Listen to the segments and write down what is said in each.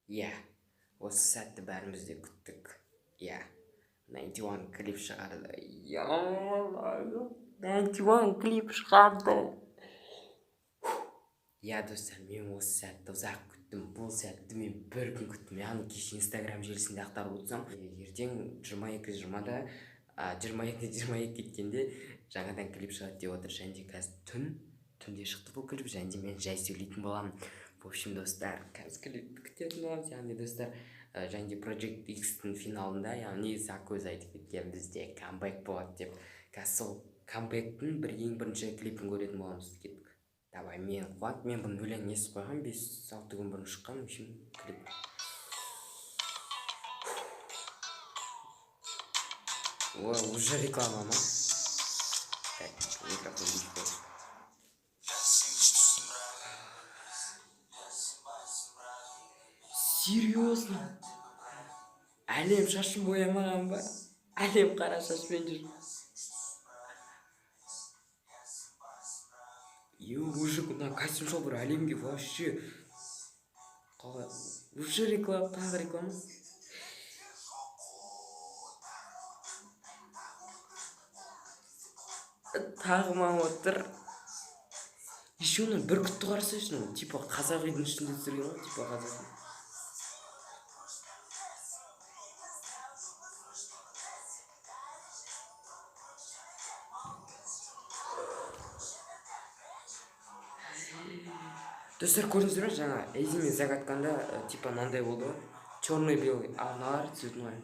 Иә, осы сәтті бәріміз де күттік. Иә, 91 клип шығарды. Иә, 91 клип шығарды. Иә, достар, мен осы сәтті ұзақ күттім. Бұл сәтті мен бір күн күттім. Яғни кеше Инстаграм желісінде ақтарып отырсам, ертең 22:20-да 22:22 кеткенде жаңадан клип шығады деп отыр. Және де қазір түнде шықты бұл клип, және де мен жай сөйлейтін боламын. В общем, достар, қазір клипті күтетін боламыз. Яғни достар, және де Project X-тің финалында, яғни Зак өзі айтып кеткен бізде камбэк болады деп. Қазір сол камбэктің ең бірінші клипін көретін боламыз. Кеттік. Давай, мен қуат, мен бұны өлең естіп қойған, 5-6 күн бұрын шыққан, в общем, клип. Уже реклама ма? Так, микрофон дейік. Серьезно? Әлем шашын боямаған ба? Әлем қара шашпен жүр. Мужик, мына костюм шалбар әлемге вообще. Уже реклама, тағы реклама. Тағы ма отыр. Еще оны бір күтті қарасайшы, типа қазақ үйдің ішінде түсірген ғой, типа қазақ үй. Достар, көрдіңіздер ме, жаңа Эйзи мен Зак атқанда типа мынандай болды ғой, черный белый, а мыналар цветной.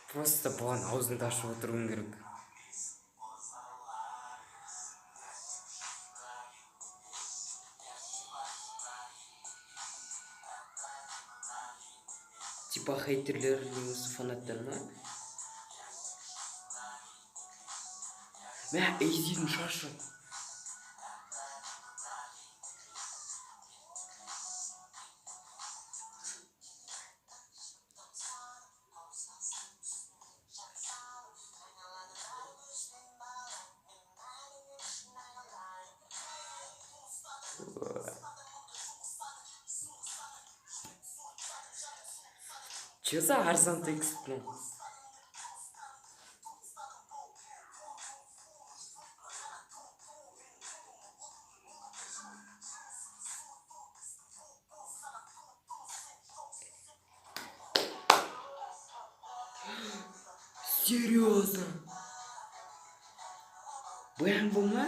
Просто бұған аузыңды ашып отыруың керек. Типа хейтерлер немесе фанаттар ма? Мә, Эйзидің шашы. Че за арзан текст, ну? Серьезно? Бэм бұл ма?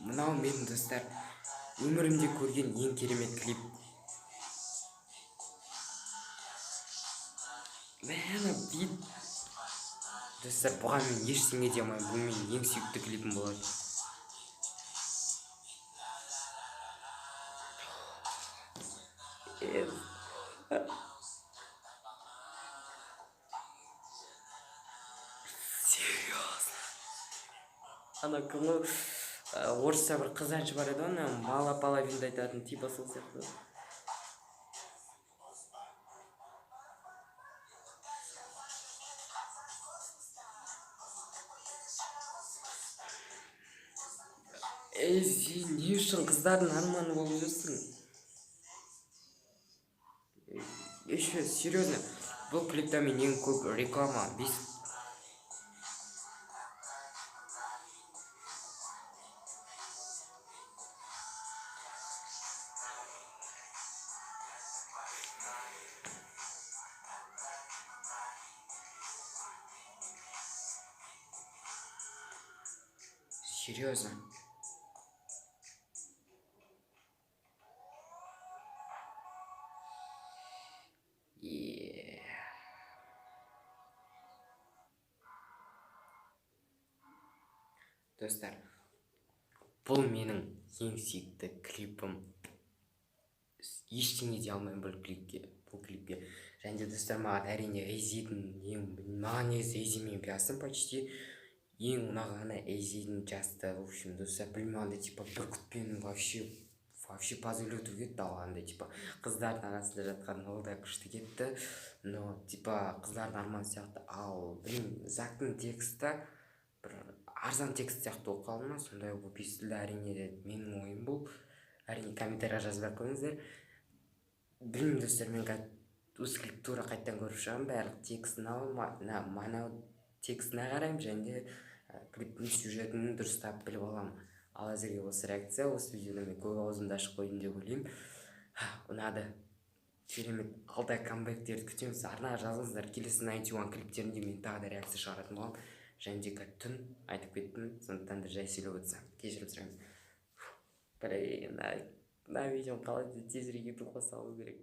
Мынау менің достар, өмірімде көрген ең керемет клип. Мәні бит. Достар, бұған мен ештеңе дей алмаймын, бұл менің ең сүйікті клипім болады. Серьезно? Ана кім ғой, орысша бір қыз әнші бар еді ғой, мала половинды айтатын, типа сол сияқты. Сен не үшін қыздардың арманы болып жүрсің? Еще, серьезно, бұл клипта мен ең көп реклама, 5. Серьезно? Достар, бұл менің ең сүйікті клипім. ештеңе дей алмаймын бұл клипке. Және де достар, маған әрине маған негізі эйзимен пьясым почти ең ұнағаны эйзидің жасты. В общем, достар, білмеймін, андай типа бүркітпен вообще позойлы өтіп кетті, ал андай типа қыздардың арасында жатқан ол да күшті кетті, но типа қыздардың арманы сияқты. Ал білмеймін, зактың тексті бір арзан текст сияқты оқып қалды ма, сондай болып естілді. Әрине де менің ойым бұл, әрине комментарийға жазбай ақ қойыңыздар. Білмеймін достар, мен осы клипті тура қайттан көріп шығамын, барлық текстін текстіне қараймын, және де клиптің сюжетін дұрыстап біліп аламын. Ал әзірге осы реакция, осы видеода мен көк аузымды ашып қойдым деп ойлаймын. Ұнады, керемет. Алда камбэктерді күтеміз. Арнаға жазыңыздар, келесі 91 клиптерінде мен тағы да реакция шығаратын боламын. Және де түн айтып кеттім, сондықтан да жай сөйлеп отырсам кешірім сұраймын. Мына видеоны қалай тезірек етіп қоса алу керек.